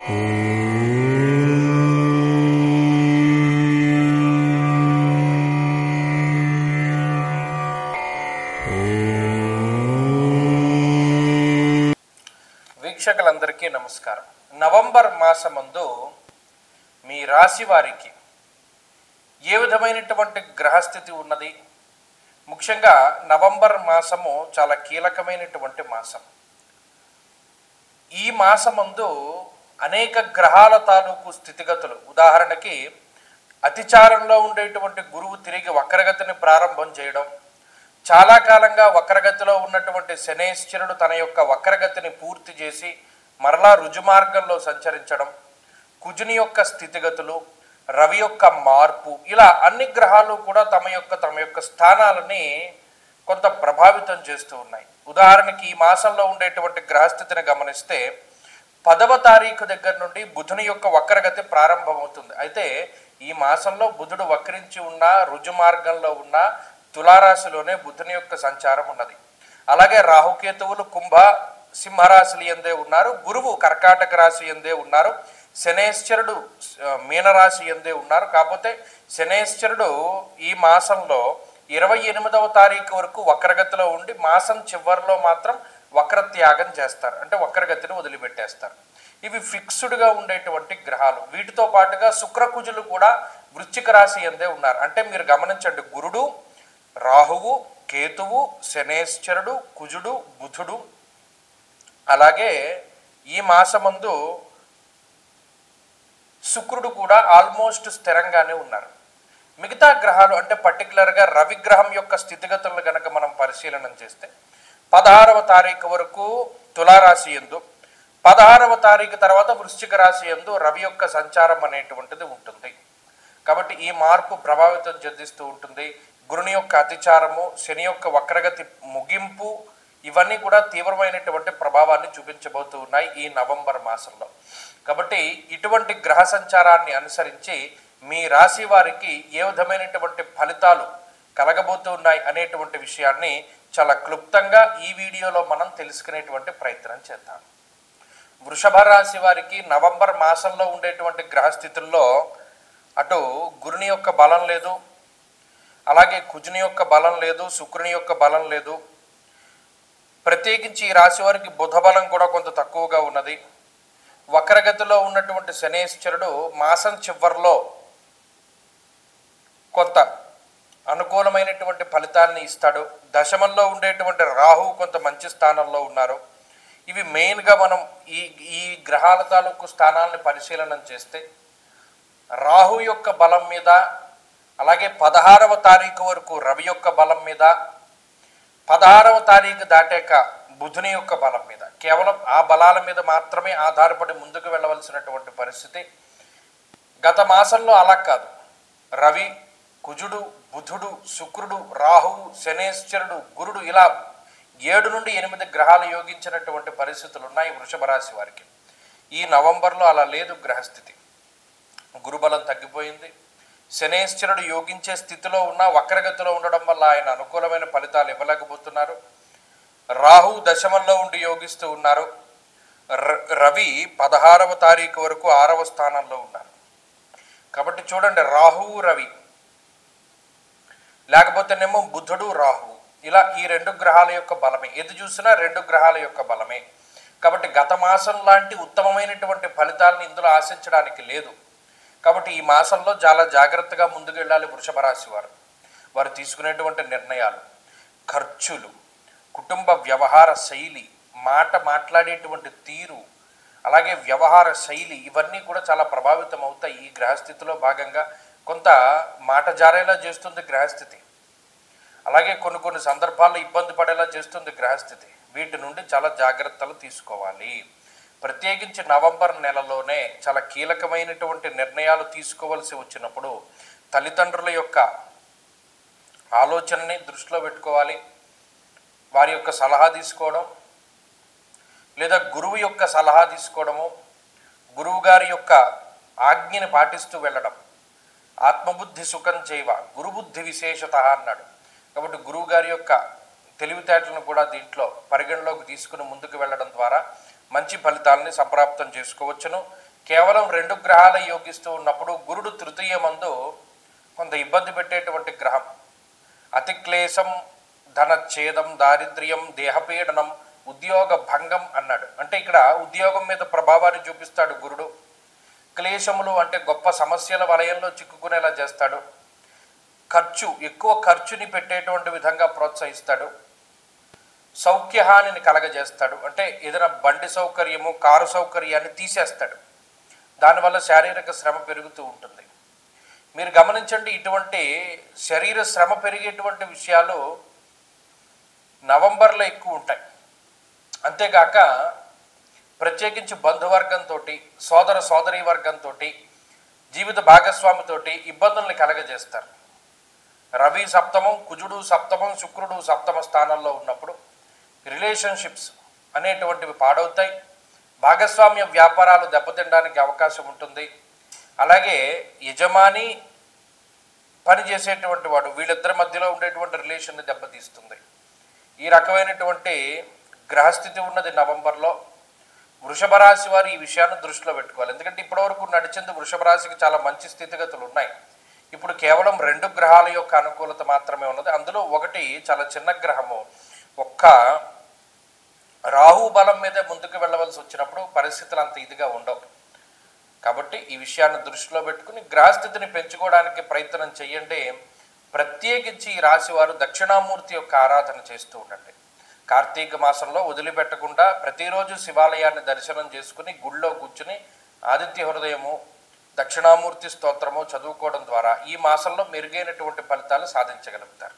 వీక్షకులందరికీ నమస్కారం. నవంబర్ మాసమందు మీ రాశి వారికి ఏ విధమైనటువంటి గ్రహస్థితి ఉన్నది? ముఖ్యంగా నవంబర్ మాసము చాలా కీలకమైనటువంటి మాసం. ఈ మాసమందు అనేక గ్రహాల తాలూకు స్థితిగతులు, ఉదాహరణకి అతిచారంలో ఉండేటువంటి గురువు తిరిగి వక్రగతిని ప్రారంభం చేయడం, చాలా కాలంగా వక్రగతిలో ఉన్నటువంటి శనేశ్వరుడు తన యొక్క వక్రగతిని పూర్తి చేసి మరలా రుజుమార్గంలో సంచరించడం, కుజుని యొక్క స్థితిగతులు, రవి యొక్క మార్పు, ఇలా అన్ని గ్రహాలు కూడా తమ యొక్క స్థానాలని కొంత ప్రభావితం చేస్తూ ఉన్నాయి. ఉదాహరణకి ఈ మాసంలో ఉండేటువంటి గ్రహస్థితిని గమనిస్తే 10వ తారీఖు దగ్గర నుండి బుధుని యొక్క వక్రగతి ప్రారంభమవుతుంది. అయితే ఈ మాసంలో బుధుడు వక్రించి ఉన్న రుజుమార్గంలో ఉన్న తులారాశిలోనే బుధుని యొక్క సంచారం ఉన్నది. అలాగే రాహుకేతువులు కుంభ సింహరాశులు ఎందే ఉన్నారు, గురువు కర్కాటక రాశి ఎందే ఉన్నారు, శనేశ్వరుడు మీనరాశి ఎందే ఉన్నారు. కాకపోతే శనేశ్వరుడు ఈ మాసంలో 28వ తారీఖు వరకు వక్రగతిలో ఉండి మాసం చివరిలో మాత్రం వక్రత్యాగం చేస్తారు, అంటే వక్రగతిని వదిలిపెట్టేస్తారు. ఇవి ఫిక్స్డ్గా ఉండేటువంటి గ్రహాలు. వీటితో పాటుగా శుక్రకుజులు కూడా వృశ్చిక రాశి ఎందే ఉన్నారు. అంటే మీరు గమనించండి, గురుడు, రాహువు, కేతువు, శనేశ్వరుడు, కుజుడు, బుధుడు, అలాగే ఈ మాసమందు శుక్రుడు కూడా ఆల్మోస్ట్ స్థిరంగానే ఉన్నారు. మిగతా గ్రహాలు అంటే పర్టికులర్గా రవిగ్రహం యొక్క స్థితిగతులను కనుక మనం పరిశీలన చేస్తే 16వ తారీఖు వరకు తులారాశి యందు, 16వ తారీఖు తర్వాత వృశ్చిక రాశి యందు రవి యొక్క సంచారం అనేటువంటిది ఉంటుంది. కాబట్టి ఈ మార్పు ప్రభావితం చెందిస్తూ ఉంటుంది. గురుని యొక్క అతిచారము, శని యొక్క వక్రగతి ముగింపు, ఇవన్నీ కూడా తీవ్రమైనటువంటి ప్రభావాన్ని చూపించబోతూ ఉన్నాయి ఈ నవంబర్ మాసంలో. కాబట్టి ఇటువంటి గ్రహ సంచారాన్ని అనుసరించి మీ రాశి వారికి ఏ విధమైనటువంటి ఫలితాలు కలగబోతూ ఉన్నాయి అనేటువంటి విషయాన్ని చాలా క్లుప్తంగా ఈ వీడియోలో మనం తెలుసుకునేటువంటి ప్రయత్నం చేద్దాం. వృషభ రాశి వారికి నవంబర్ మాసంలో ఉండేటువంటి గ్రహస్థితుల్లో అటు గురుని యొక్క బలం లేదు, అలాగే కుజుని యొక్క బలం లేదు, శుక్రుని యొక్క బలం లేదు. ప్రత్యేకించి ఈ రాశి వారికి బుధ బలం కూడా కొంత తక్కువగా ఉన్నది. వక్రగతిలో ఉన్నటువంటి శనేశ్వరుడు మాసం చివరిలో కొంత అనుకూలమైనటువంటి ఫలితాన్ని ఇస్తాడు. దశమంలో ఉండేటువంటి రాహు కొంత మంచి స్థానంలో ఉన్నారు. ఇవి మెయిన్గా మనం ఈ గ్రహాల తాలూకు స్థానాలను పరిశీలన చేస్తే రాహు యొక్క బలం మీద, అలాగే 16వ తారీఖు వరకు రవి యొక్క బలం మీద, 16వ తారీఖు దాటాక బుధుని యొక్క బలం మీద, కేవలం ఆ బలాల మీద మాత్రమే ఆధారపడి ముందుకు వెళ్ళవలసినటువంటి పరిస్థితి. గత మాసంలో అలా కాదు. రవి, కుజుడు, బుధుడు, శుక్రుడు, రాహువు, శనేశ్వరుడు, గురుడు, ఇలా 7 నుండి 8 గ్రహాలు యోగించినటువంటి పరిస్థితులు ఉన్నాయి వృషభ రాశి వారికి. ఈ నవంబర్లో అలా లేదు గ్రహస్థితి. గురుబలం తగ్గిపోయింది. శనేశ్వరుడు యోగించే స్థితిలో ఉన్న వక్రగతిలో ఉండడం వల్ల ఆయన అనుకూలమైన ఫలితాలు ఇవ్వలేకపోతున్నారు. రాహు దశమంలో ఉండి యోగిస్తూ ఉన్నారు. రవి 16వ తారీఖు వరకు 6వ స్థానంలో ఉన్నారు. కాబట్టి చూడండి, రాహువు రవి, లేకపోతేనేమో బుధుడు రాహువు, ఇలా ఈ 2 గ్రహాల యొక్క బలమే. ఎది చూసినా 2 గ్రహాల యొక్క బలమే. కాబట్టి గత మాసం లాంటి ఉత్తమమైనటువంటి ఫలితాలను ఇందులో ఆశించడానికి లేదు. కాబట్టి ఈ మాసంలో చాలా జాగ్రత్తగా ముందుకు వెళ్ళాలి వృషభ రాశి వారు. వారు తీసుకునేటువంటి నిర్ణయాలు, ఖర్చులు, కుటుంబ వ్యవహార శైలి, మాట్లాడేటువంటి తీరు, అలాగే వ్యవహార శైలి, ఇవన్నీ కూడా చాలా ప్రభావితం అవుతాయి. ఈ గ్రహస్థితిలో భాగంగా కొంత మాట జారేలా చేస్తుంది గ్రహస్థితి. అలాగే కొన్ని సందర్భాల్లో ఇబ్బంది పడేలా చేస్తుంది గ్రహస్థితి. వీటి నుండి చాలా జాగ్రత్తలు తీసుకోవాలి. ప్రత్యేకించి నవంబర్ నెలలోనే చాలా కీలకమైనటువంటి నిర్ణయాలు తీసుకోవాల్సి వచ్చినప్పుడు తల్లిదండ్రుల యొక్క ఆలోచనని దృష్టిలో పెట్టుకోవాలి. వారి యొక్క సలహా తీసుకోవడం, లేదా గురువు యొక్క సలహా తీసుకోవడము, గురువు గారి యొక్క ఆజ్ఞని పాటిస్తూ వెళ్ళడం. ఆత్మబుద్ధి సుఖం చేయవ గురుబుద్ధి విశేషత అన్నాడు. కాబట్టి గురువు గారి యొక్క తెలివితేటలను కూడా దీంట్లో పరిగణలోకి తీసుకుని ముందుకు వెళ్ళడం ద్వారా మంచి ఫలితాలని సంప్రాప్తం చేసుకోవచ్చును. కేవలం 2 గ్రహాలు యోగిస్తూ ఉన్నప్పుడు గురుడు తృతీయమందు కొంత ఇబ్బంది పెట్టేటువంటి గ్రహం. అతి క్లేశం, ధనఛేదం, దారిద్ర్యం, దేహపీడనం, ఉద్యోగ భంగం అన్నాడు. అంటే ఇక్కడ ఉద్యోగం మీద ప్రభావాన్ని చూపిస్తాడు గురుడు. క్లేశములు అంటే గొప్ప సమస్యల వలయంలో చిక్కుకునేలా చేస్తాడు. ఎక్కువ ఖర్చుని పెట్టేటువంటి విధంగా ప్రోత్సహిస్తాడు. సౌఖ్యహానిని కలగజేస్తాడు. అంటే ఏదైనా బండి సౌకర్యము, కారు సౌకర్యాన్ని తీసేస్తాడు. దానివల్ల శారీరక శ్రమ పెరుగుతూ ఉంటుంది. మీరు గమనించండి, ఇటువంటి శరీర శ్రమ పెరిగేటువంటి విషయాలు నవంబర్లో ఎక్కువ ఉంటాయి. అంతేగాక ప్రత్యేకించి బంధువర్గంతో, సోదర సోదరీ వర్గంతో, జీవిత భాగస్వామితోటి ఇబ్బందుల్ని కలగజేస్తారు. రవి సప్తమం, కుజుడు సప్తమం, శుక్రుడు సప్తమ స్థానంలో ఉన్నప్పుడు రిలేషన్షిప్స్ అనేటువంటివి పాడవుతాయి. భాగస్వామ్య వ్యాపారాలు దెబ్బతినడానికి అవకాశం ఉంటుంది. అలాగే యజమాని, పని చేసేటువంటి వాడు, వీళ్ళిద్దరి మధ్యలో ఉండేటువంటి రిలేషన్ని దెబ్బతీస్తుంది. ఈ రకమైనటువంటి గ్రహస్థితి ఉన్నది నవంబర్లో. వృషభ రాశి వారు ఈ విషయాన్ని దృష్టిలో పెట్టుకోవాలి. ఎందుకంటే ఇప్పటివరకు నడిచింది వృషభ రాశికి చాలా మంచి స్థితిగతులు ఉన్నాయి. ఇప్పుడు కేవలం 2 గ్రహాల యొక్క అనుకూలత మాత్రమే ఉన్నది. అందులో ఒకటి చాలా చిన్న గ్రహము. ఒక్క రాహు బలం మీదే ముందుకు వెళ్ళవలసి వచ్చినప్పుడు పరిస్థితులు అంత ఇదిగా ఉండవు. కాబట్టి ఈ విషయాన్ని దృష్టిలో పెట్టుకుని గ్రహస్థితిని పెంచుకోవడానికి ప్రయత్నం చేయండి. ప్రత్యేకించి ఈ రాశి వారు దక్షిణామూర్తి యొక్క ఆరాధన చేస్తూ ఉండండి. కార్తీక మాసంలో వదిలిపెట్టకుండా ప్రతిరోజు శివాలయాన్ని దర్శనం చేసుకుని గుళ్ళో కూర్చుని ఆదిత్య హృదయము, దక్షిణామూర్తి స్తోత్రము చదువుకోవడం ద్వారా ఈ మాసంలో మెరుగైనటువంటి ఫలితాలు సాధించగలుగుతారు.